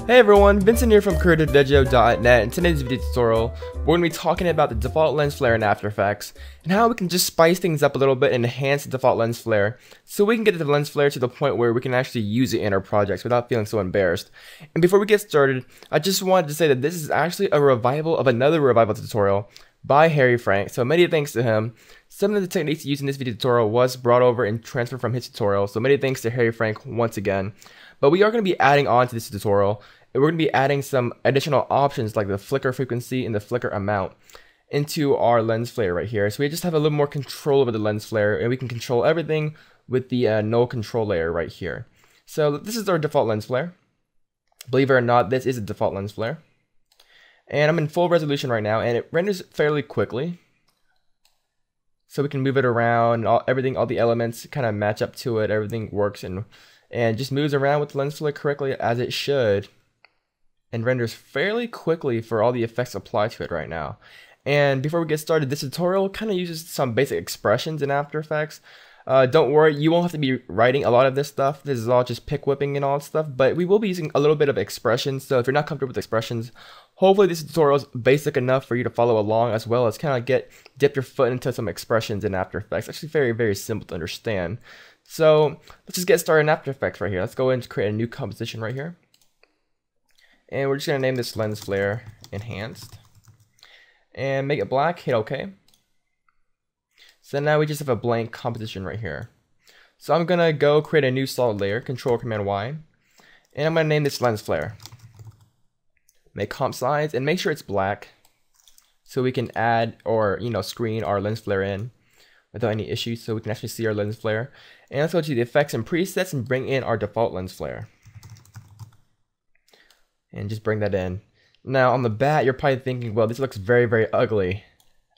Hey everyone, Vincent here from CreativeVegio.net. In today's video tutorial, we're going to be talking about the default lens flare in After Effects and how we can just spice things up a little bit and enhance the default lens flare so we can get the lens flare to the point where we can actually use it in our projects without feeling so embarrassed. And before we get started, I just wanted to say that this is actually a revival of another revival tutorial by Harry Frank, so many thanks to him. Some of the techniques used in this video tutorial was brought over and transferred from his tutorial, so many thanks to Harry Frank once again. But we are going to be adding on to this tutorial, and we're going to be adding some additional options like the flicker frequency and the flicker amount into our lens flare right here. So we just have a little more control over the lens flare, and we can control everything with the null control layer right here. So this is our default lens flare. Believe it or not, this is a default lens flare. And I'm in full resolution right now, and it renders fairly quickly. So we can move it around, all the elements kind of match up to it, everything works and just moves around with the lens flare correctly as it should, and renders fairly quickly for all the effects applied to it right now. And before we get started, this tutorial kind of uses some basic expressions in After Effects. Don't worry, you won't have to be writing a lot of this stuff. This is all just pick whipping and all that stuff, but we will be using a little bit of expressions. So if you're not comfortable with expressions, hopefully this tutorial is basic enough for you to follow along, as well as kind of dip your foot into some expressions in After Effects. Actually very, very simple to understand. So let's just get started in After Effects right here. Let's go ahead and create a new composition right here. And we're just going to name this lens flare enhanced. And make it black, hit OK. So now we just have a blank composition right here. So I'm going to go create a new solid layer, Control Command Y. And I'm going to name this lens flare. Make comp size and make sure it's black so we can add or screen our lens flare in without any issues, so we can actually see our lens flare. And let's go to the effects and presets and bring in our default lens flare. And just bring that in. Now on the bat, you're probably thinking, well, this looks very, very ugly,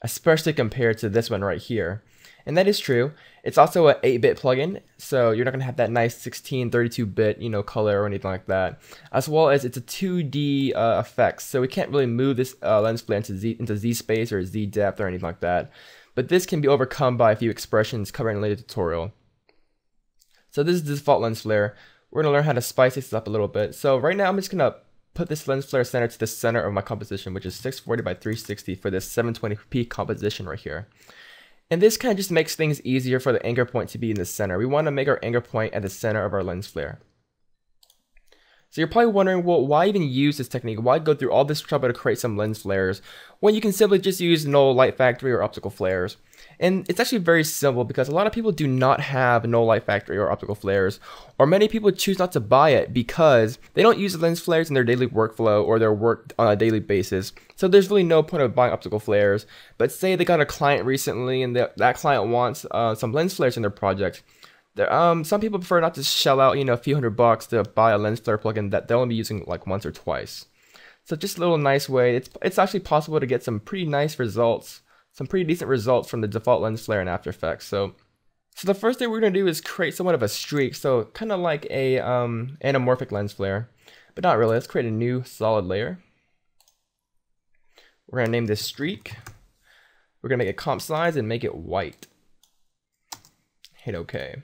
especially compared to this one right here. And that is true. It's also an 8-bit plugin, so you're not going to have that nice 16, 32-bit, color or anything like that. As well as it's a 2D effects, so we can't really move this lens flare into Z space or Z depth or anything like that. But this can be overcome by a few expressions covered in a later tutorial. So this is the default lens flare. We're going to learn how to spice this up a little bit. So right now I'm just going to put this lens flare center to the center of my composition, which is 640 by 360 for this 720p composition right here. And this kind of just makes things easier for the anchor point to be in the center. We want to make our anchor point at the center of our lens flare. So you're probably wondering, well, why even use this technique? Why go through all this trouble to create some lens flares when you can simply just use Null Light Factory or optical flares? And it's actually very simple because a lot of people do not have Null Light Factory or optical flares, or many people choose not to buy it because they don't use lens flares in their daily workflow or their work on a daily basis. So there's really no point of buying optical flares. But say they got a client recently and that client wants some lens flares in their project. Some people prefer not to shell out, a few $100 to buy a lens flare plugin that they'll only be using like once or twice. So just a little nice way. It's actually possible to get some pretty nice results, some pretty decent results from the default lens flare in After Effects. So the first thing we're going to do is create somewhat of a streak. So kind of like a anamorphic lens flare, but not really. Let's create a new solid layer. We're going to name this streak. We're going to make a comp size and make it white. Hit OK.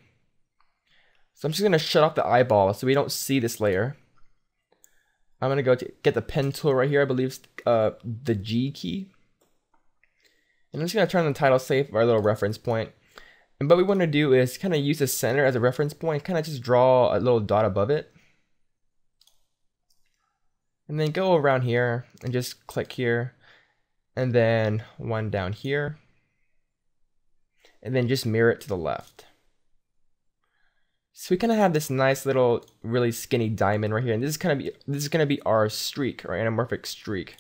So I'm just going to shut off the eyeball so we don't see this layer. I'm going to go to get the pen tool right here. I believe it's the G key. And I'm just going to turn the title safe of our little reference point. And what we want to do is kind of use the center as a reference point, kind of just draw a little dot above it. And then go around here and just click here. And then one down here. And then just mirror it to the left. So we kind of have this nice little really skinny diamond right here, and this is going to be our streak, our anamorphic streak.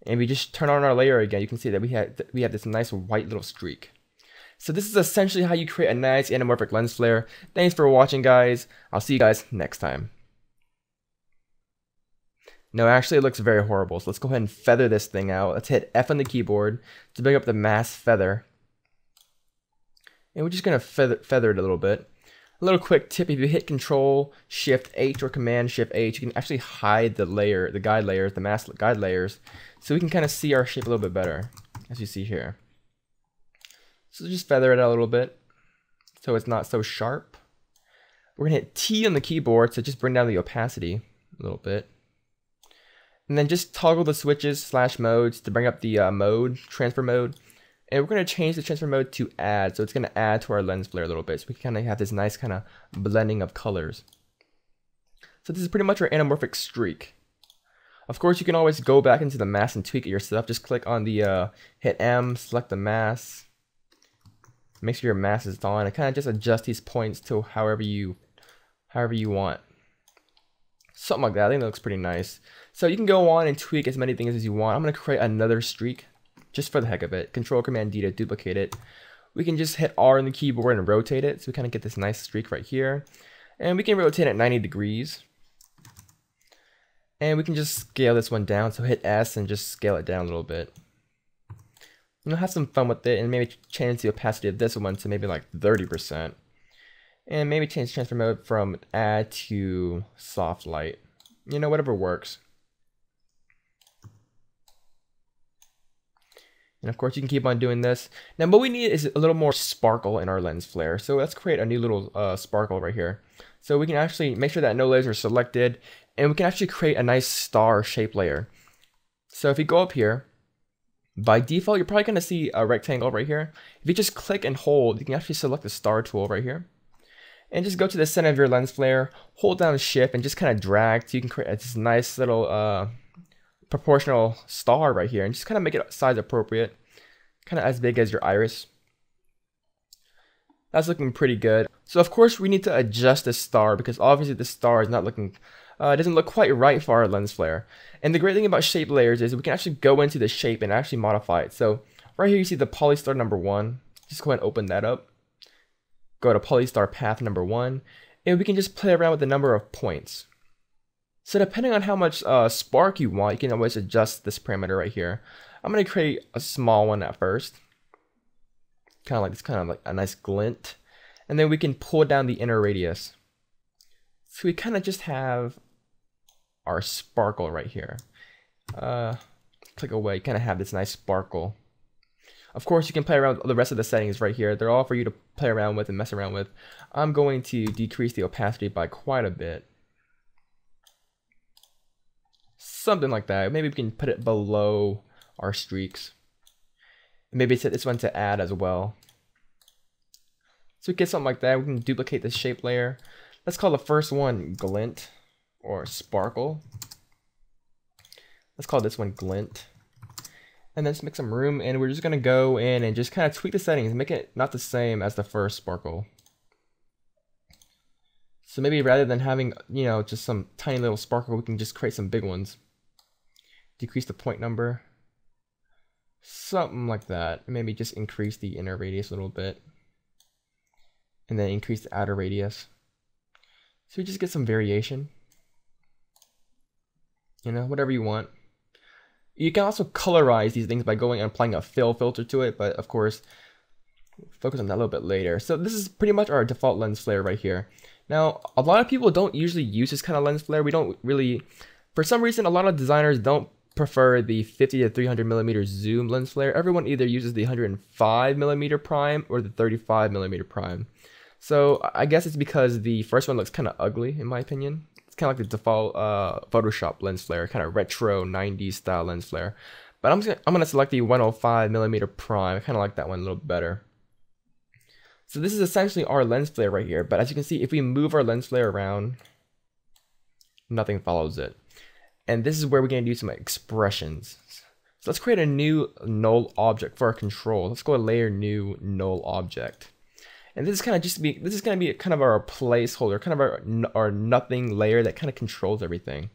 And we just turn on our layer again, you can see that we have this nice white little streak. So this is essentially how you create a nice anamorphic lens flare. Thanks for watching, guys. I'll see you guys next time. No, actually it looks very horrible. So let's go ahead and feather this thing out. Let's hit F on the keyboard to bring up the mask feather. And we're just going to feather it a little bit. A little quick tip, if you hit Control Shift H or Command Shift H, you can actually hide the layer, the guide layers, the mask guide layers, so we can kind of see our shape a little bit better, as you see here. So just feather it out a little bit so it's not so sharp. We're going to hit T on the keyboard to just bring down the opacity. a little bit. And then just toggle the switches / modes to bring up the transfer mode. And we're going to change the transfer mode to add. So it's going to add to our lens flare a little bit. So we kind of have this nice kind of blending of colors. So this is pretty much our anamorphic streak. Of course, you can always go back into the mask and tweak it yourself. Just click on the, hit M, select the mask. Make sure your mask is on, and kind of just adjust these points to however you want. Something like that. I think that looks pretty nice. So you can go on and tweak as many things as you want. I'm going to create another streak just for the heck of it. Control Command D to duplicate it. We can just hit R on the keyboard and rotate it. So we kind of get this nice streak right here. And we can rotate it 90 degrees. And we can just scale this one down. So hit S and just scale it down a little bit. Have some fun with it, and maybe change the opacity of this one to maybe like 30%. And maybe change transfer mode from add to soft light. Whatever works. And of course you can keep on doing this. Now what we need is a little more sparkle in our lens flare. So let's create a new little sparkle right here. So we can actually make sure that no layers are selected, and we can actually create a nice star shape layer. So if you go up here, by default, you're probably going to see a rectangle right here. If you just click and hold, you can actually select the star tool right here. And just go to the center of your lens flare, hold down shift, and just kind of drag so you can create this nice little proportional star right here. And just kind of make it size appropriate. Kind of as big as your iris. That's looking pretty good. So of course we need to adjust this star, because obviously this star is not looking, it doesn't look quite right for our lens flare. And the great thing about shape layers is we can actually go into the shape and actually modify it. So right here you see the polystar number 1. Just go ahead and open that up. Go to polystar path number 1, and we can just play around with the number of points. So depending on how much spark you want, you can always adjust this parameter right here. I'm going to create a small one at first. Kind of like a nice glint. And then we can pull down the inner radius. So we kind of just have our sparkle right here. Click away, you kind of have this nice sparkle. Of course, you can play around with the rest of the settings right here. They're all for you to play around with and mess around with. I'm going to decrease the opacity by quite a bit. Something like that. Maybe we can put it below our streaks. Maybe set this one to add as well. So we get something like that. We can duplicate this shape layer. Let's call the first one glint or sparkle. Let's call this one glint. And then just make some room, and we're just going to go in and just kind of tweak the settings, make it not the same as the first sparkle. So maybe rather than having, just some tiny little sparkle, we can just create some big ones. Decrease the point number. Something like that. Maybe just increase the inner radius a little bit. And then increase the outer radius. So we just get some variation. Whatever you want. You can also colorize these things by going and applying a fill filter to it, but of course, focus on that a little bit later. So this is pretty much our default lens flare right here. Now, a lot of people don't usually use this kind of lens flare. We don't really, for some reason, a lot of designers don't prefer the 50 to 300 millimeter zoom lens flare. Everyone either uses the 105 millimeter prime or the 35 millimeter prime. So I guess it's because the first one looks kind of ugly, in my opinion. It's kind of like the default Photoshop lens flare, kind of retro 90s style lens flare. But I'm gonna select the 105 millimeter prime. I kind of like that one a little better. So this is essentially our lens flare right here. But as you can see, if we move our lens flare around, nothing follows it. And this is where we're gonna do some expressions. So let's create a new null object for our control. Let's go to layer new null object. And this is kind of going to be kind of our placeholder, kind of our nothing layer that kind of controls everything.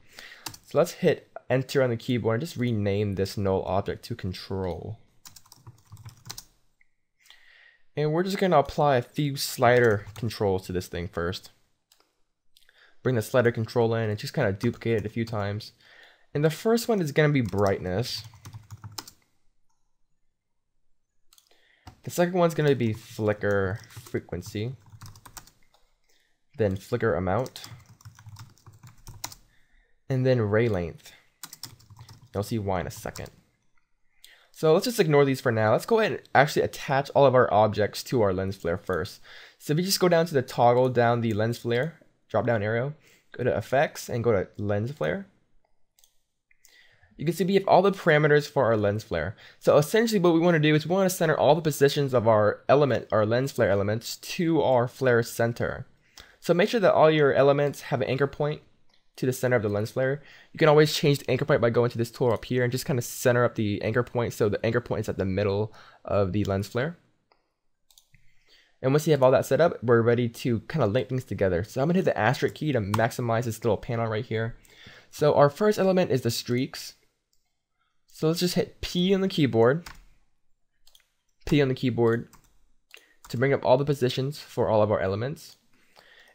So let's hit enter on the keyboard and just rename this null object to control. And we're just going to apply a few slider controls to this thing first. Bring the slider control in and just kind of duplicate it a few times. And the first one is going to be brightness. The second one's going to be flicker frequency, then flicker amount, and then ray length. You'll see why in a second. So let's just ignore these for now. Let's go ahead and actually attach all of our objects to our lens flare first. So if you just go down to the toggle down the lens flare, drop down arrow, Go to Effects and go to Lens Flare. You can see we have all the parameters for our lens flare. So essentially what we want to do is we want to center all the positions of our lens flare elements to our flare center. So make sure that all your elements have an anchor point to the center of the lens flare. You can always change the anchor point by going to this tool up here and just kind of center up the anchor point so the anchor point is at the middle of the lens flare. And once you have all that set up, we're ready to kind of link things together. So I'm going to hit the asterisk key to maximize this little panel right here. So our first element is the streaks. So let's just hit P on the keyboard to bring up all the positions for all of our elements.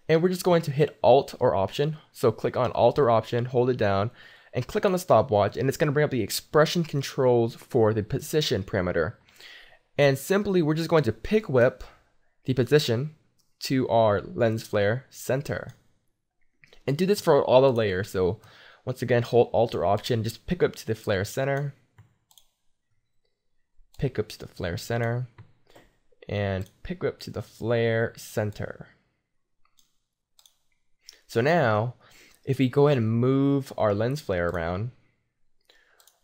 And we're just going to hit Alt or Option. So click on Alt or Option, hold it down, and click on the stopwatch, and it's going to bring up the expression controls for the position parameter. And simply, we're just going to pick whip the position to our lens flare center. And do this for all the layers. So once again, hold Alt or Option, just pick up to the flare center, pick up to the flare center, and pick up to the flare center. So now, if we go ahead and move our lens flare around,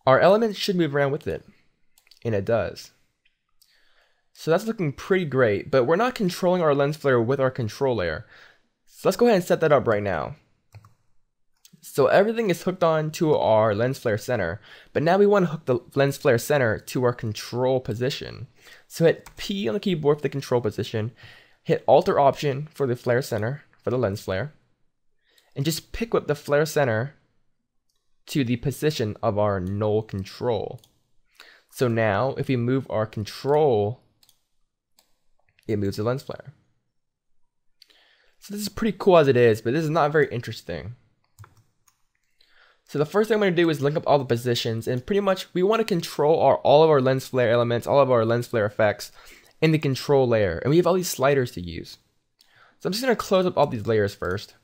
our element should move around with it, and it does. So that's looking pretty great, but we're not controlling our lens flare with our control layer. So let's go ahead and set that up right now. So everything is hooked on to our lens flare center, but now we want to hook the lens flare center to our control position. So hit P on the keyboard for the control position, hit Alt or Option for the flare center, for the lens flare, and just pick up the flare center to the position of our null control. So now if we move our control, it moves the lens flare. So this is pretty cool as it is, but this is not very interesting. So the first thing I'm going to do is link up all the positions, and pretty much we want to control all of our lens flare elements, all of our lens flare effects in the control layer, and we have all these sliders to use. So I'm just going to close up all these layers first.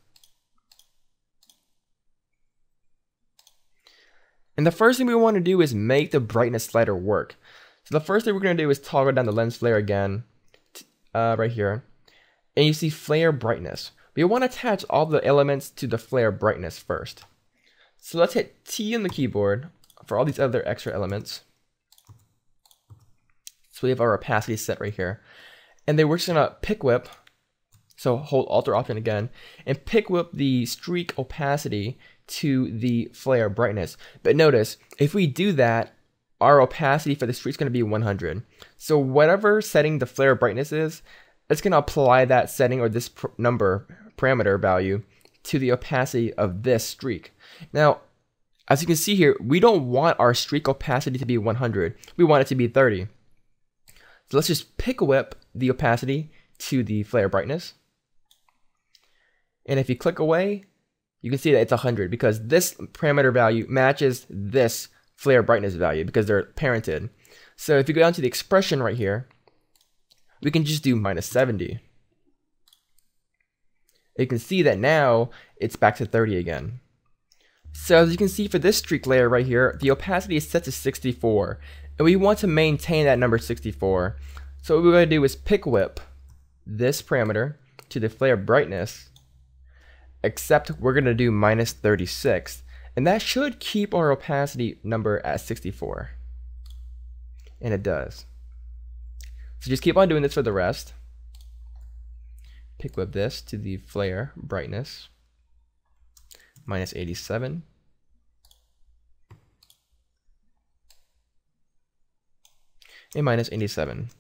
And the first thing we want to do is make the brightness slider work. So the first thing we're going to do is toggle down the lens flare again, right here, and you see flare brightness. We want to attach all the elements to the flare brightness first. So let's hit T on the keyboard for all these other extra elements. So we have our opacity set right here. And then we're just gonna pick whip, so hold Alt or Option again, and pick whip the streak opacity to the flare brightness. But notice, if we do that, our opacity for the streak is gonna be 100. So whatever setting the flare brightness is, it's gonna apply that setting or this parameter value to the opacity of this streak. Now, as you can see here, we don't want our streak opacity to be 100. We want it to be 30. So let's just pick whip the opacity to the flare brightness. And if you click away, you can see that it's 100 because this parameter value matches this flare brightness value because they're parented. So if you go down to the expression right here, we can just do -70. You can see that now it's back to 30 again. So as you can see for this streak layer right here, the opacity is set to 64, and we want to maintain that number 64. So what we're going to do is pick whip this parameter to the flare brightness, except we're going to do -36, and that should keep our opacity number at 64. And it does. So just keep on doing this for the rest. Pick whip this to the flare brightness, -87. And -87.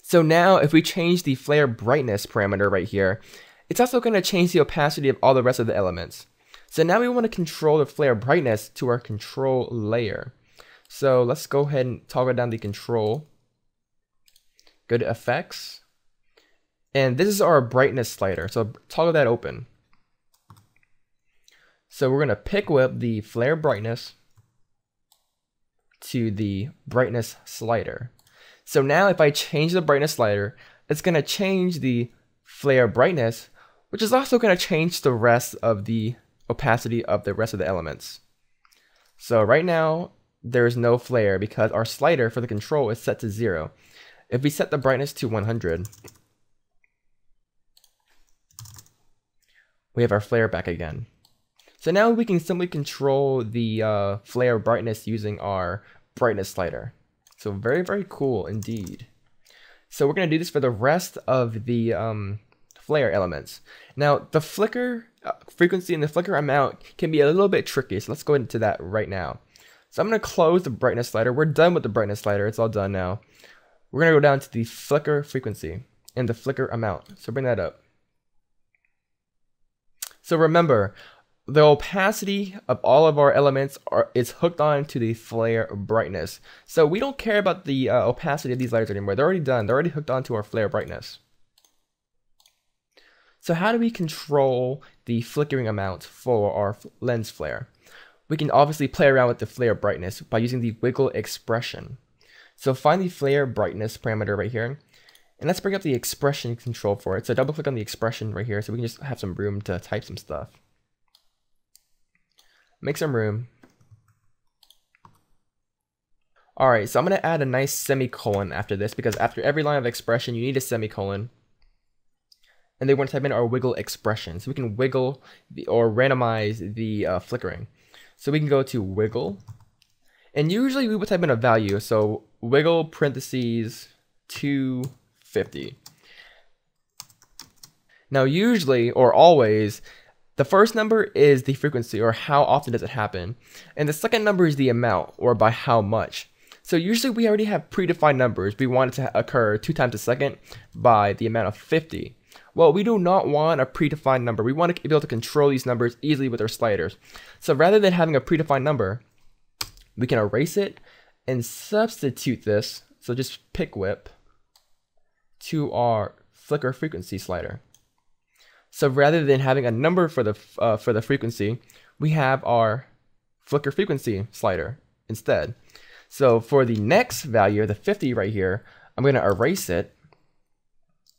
So now if we change the flare brightness parameter right here, it's also going to change the opacity of all the rest of the elements. So now we want to control the flare brightness to our control layer. So let's go ahead and toggle down the control. Go to Effects. And this is our brightness slider, so toggle that open. So we're going to pick whip the flare brightness to the brightness slider. So now if I change the brightness slider, it's going to change the flare brightness, which is also going to change the rest of the opacity of the rest of the elements. So right now, there's no flare because our slider for the control is set to 0. If we set the brightness to 100, we have our flare back again. So now we can simply control the flare brightness using our brightness slider. So very, very cool indeed. So we're going to do this for the rest of the flare elements. Now the flicker frequency and the flicker amount can be a little bit tricky, so let's go into that right now. So I'm going to close the brightness slider. We're done with the brightness slider. It's all done now. We're going to go down to the flicker frequency and the flicker amount. So bring that up. So remember, the opacity of all of our elements is hooked on to the flare brightness. So we don't care about the opacity of these layers anymore. They're already done. They're already hooked onto our flare brightness. So how do we control the flickering amount for our lens flare? We can obviously play around with the flare brightness by using the wiggle expression. So find the flare brightness parameter right here. And let's bring up the expression control for it. So double click on the expression right here so we can just have some room to type some stuff. Make some room. Alright, so I'm going to add a nice semicolon after this because after every line of expression you need a semicolon. And they want to type in our wiggle expression. So we can wiggle or randomize the flickering. So we can go to wiggle. And usually we would type in a value. So wiggle parentheses 250. Now usually or always, the first number is the frequency or how often does it happen. And the second number is the amount or by how much. So usually we already have predefined numbers. We want it to occur 2 times a second by the amount of 50. Well, we do not want a predefined number. We want to be able to control these numbers easily with our sliders. So rather than having a predefined number, we can erase it and substitute this. So just pick whip to our flicker frequency slider. So rather than having a number for the frequency, we have our flicker frequency slider instead. So for the next value, the 50 right here, I'm going to erase it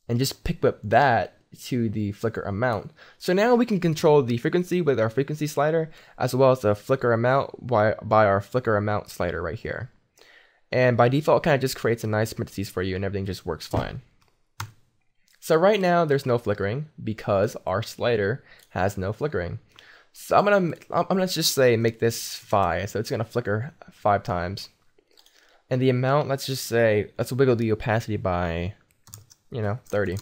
and just pick whip that to the flicker amount. So now we can control the frequency with our frequency slider as well as the flicker amount by our flicker amount slider right here. And by default, it kind of just creates a nice parentheses for you and everything just works fine. So right now there's no flickering because our slider has no flickering. So I'm gonna just say make this 5. So it's gonna flicker 5 times. And the amount, let's just say, let's wiggle the opacity by 30.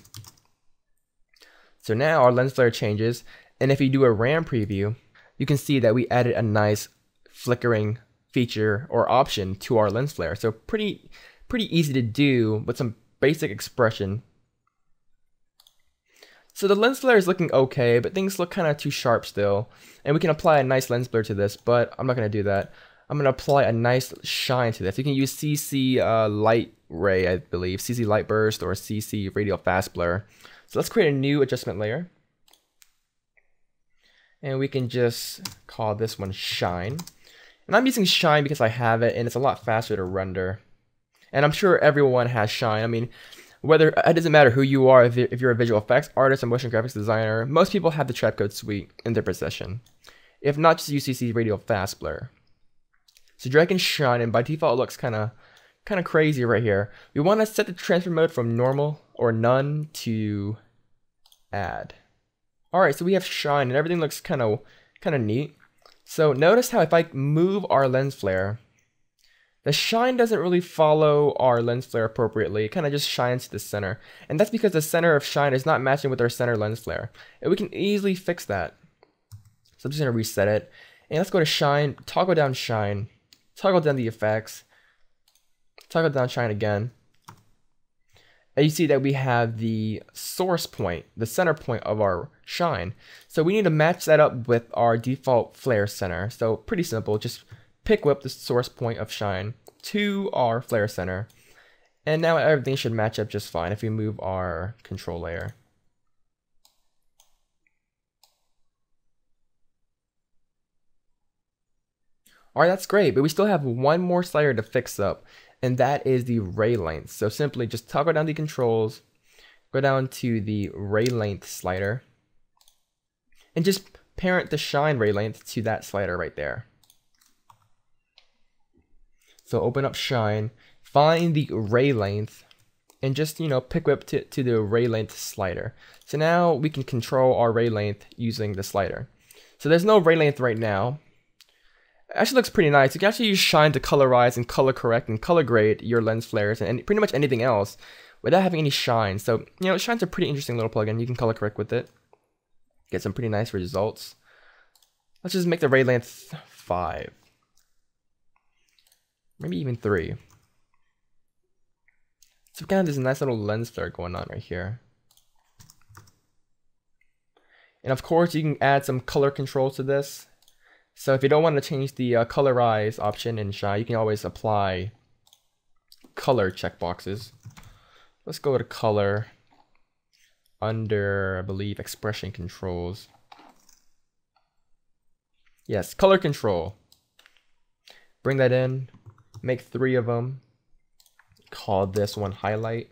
So now our lens flare changes, and if you do a RAM preview, you can see that we added a nice flickering feature or option to our lens flare. So pretty easy to do with some basic expression. So the lens flare is looking okay, but things look kind of too sharp still, and we can apply a nice lens blur to this, but I'm not going to do that. I'm going to apply a nice shine to this. You can use CC light ray, I believe, CC light burst or CC radial fast blur. So let's create a new adjustment layer. And we can just call this one shine. And I'm using shine because I have it and it's a lot faster to render. And I'm sure everyone has shine. I mean, it doesn't matter who you are, if you're a visual effects artist or motion graphics designer, most people have the trap code suite in their possession. If not, just use CC radial fast blur. So drag and shine, and by default it looks kind of crazy right here. We want to set the transfer mode from normal or none to add. Alright, so we have shine and everything looks kind of neat. So notice how if I move our lens flare, the shine doesn't really follow our lens flare appropriately. It kind of just shines to the center. And that's because the center of shine is not matching with our center lens flare. And we can easily fix that. So I'm just going to reset it. And let's go to shine, toggle down shine. Toggle down the effects, toggle down shine again, and you see that we have the source point, the center point of our shine. So we need to match that up with our default flare center. So pretty simple, just pick whip the source point of shine to our flare center, and now everything should match up just fine if we move our control layer. Alright, that's great, but we still have one more slider to fix up, and that is the ray length. So simply just toggle down the controls, go down to the ray length slider, and just parent the shine ray length to that slider right there. So open up shine, find the ray length, and just pick whip to the ray length slider. So now we can control our ray length using the slider. So there's no ray length right now. It actually looks pretty nice. You can actually use shine to colorize and color correct and color grade your lens flares and pretty much anything else without having any shine. So, you know, shine's a pretty interesting little plugin. You can color correct with it. Get some pretty nice results. Let's just make the ray length 5. Maybe even 3. So kind of this nice little lens flare going on right here. And of course you can add some color controls to this. So if you don't want to change the colorize option in shine, you can always apply color checkboxes. Let's go to color under, I believe, expression controls. Yes, color control. Bring that in, make 3 of them. Call this one highlight,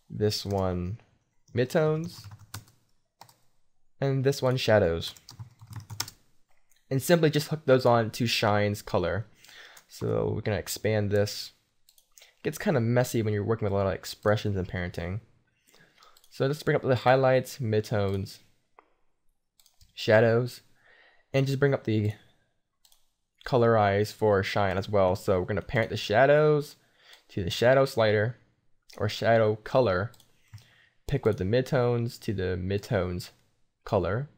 this one midtones, and this one shadows. And simply just hook those on to shine's color. So we're gonna expand this. It gets kind of messy when you're working with a lot of expressions and parenting. So let's bring up the highlights, midtones, shadows, and just bring up the colorize for shine as well. So we're going to parent the shadows to the shadow slider or shadow color, pick with the midtones to the midtones color,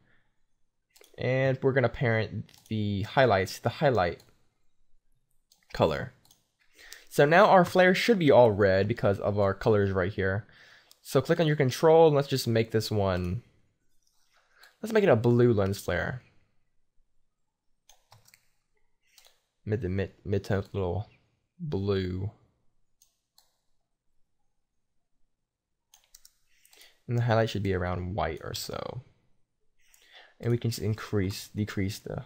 and we're going to parent the highlights to the highlight color. So now our flare should be all red because of our colors right here. So click on your control and let's just make this one, let's make it a blue lens flare. Mid-tone little blue. And the highlight should be around white or so. And we can just decrease the.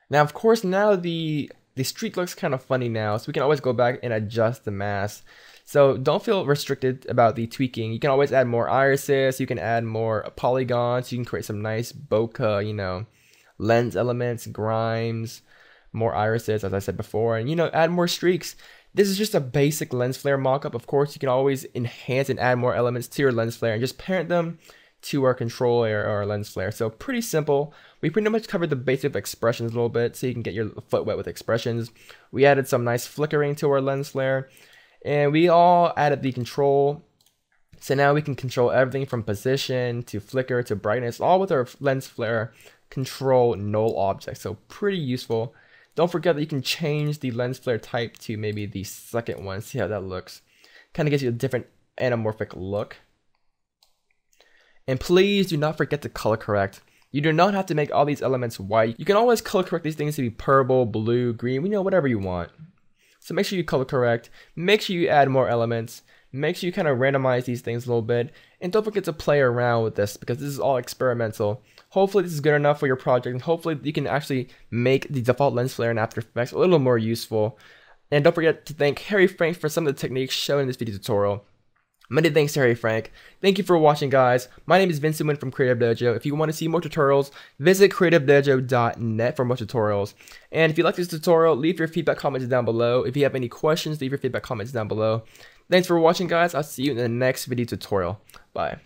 Now, of course, now the streak looks kind of funny now, so we can always go back and adjust the mask. So don't feel restricted about the tweaking. You can always add more irises, you can add more polygons, you can create some nice bokeh, you know, lens elements, grimes, more irises, as I said before, and you know, add more streaks. This is just a basic lens flare mockup. Of course, you can always enhance and add more elements to your lens flare and just parent them to our control or our lens flare. So pretty simple. We pretty much covered the basic expressions a little bit, so you can get your foot wet with expressions. We added some nice flickering to our lens flare, and we all added the control. So now we can control everything from position to flicker to brightness, all with our lens flare control null object. So pretty useful. Don't forget that you can change the lens flare type to maybe the second one. See how that looks. Kind of gives you a different anamorphic look. And please do not forget to color correct. You do not have to make all these elements white. You can always color correct these things to be purple, blue, green, you know, whatever you want. So make sure you color correct. Make sure you add more elements. Make sure you kind of randomize these things a little bit. And don't forget to play around with this because this is all experimental. Hopefully this is good enough for your project, and hopefully you can actually make the default lens flare in After Effects a little more useful. And don't forget to thank Harry Frank for some of the techniques shown in this video tutorial. Many thanks to Harry Frank. Thank you for watching, guys. My name is Vincent Wynn from Creative Dojo. If you want to see more tutorials, visit creativedojo.net for more tutorials. And if you like this tutorial, leave your feedback comments down below. If you have any questions, leave your feedback comments down below. Thanks for watching, guys. I'll see you in the next video tutorial. Bye.